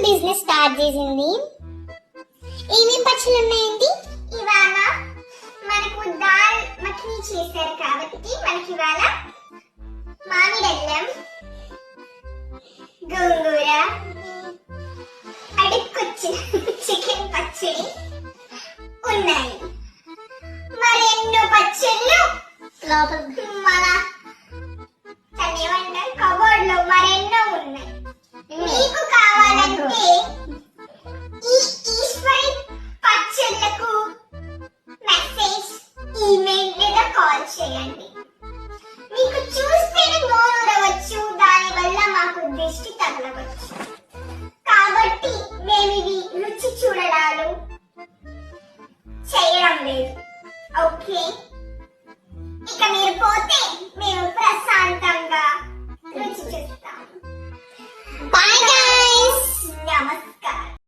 Business start చేసింది. ఏమేం పచ్చళ్ళు ఉన్నాయండి? ఇవాళ మనకు దాల్ మఖని చేశారు కాబట్టి మనకి ఇవాళ మామిడల్లం, గోంగూర, అడుక్కొచ్చిన చికెన్ పచ్చడి ఉన్నాయి. మరెన్నో పచ్చళ్ళు లోపల మన ఏమంటారు కబోర్డ్ లో మరెన్నో ఉన్నాయి. మీకు కావాలంటే ఈ ఈశ్వరి పచ్చళ్ళకు మెసేజ్, ఈమెయిల్ లేదా కాల్ చేయండి. మీకు చూస్తేనే నోరూరవచ్చు, దాని వల్ల మాకు దిష్టి తగలవచ్చు. కాబట్టి మేము ఇవి రుచి చూడడాలు చేయడం లేదు. ఓకే, ఇక మీరు పోతే మేము ప్రశాంతంగా రుచి చూస్తాం.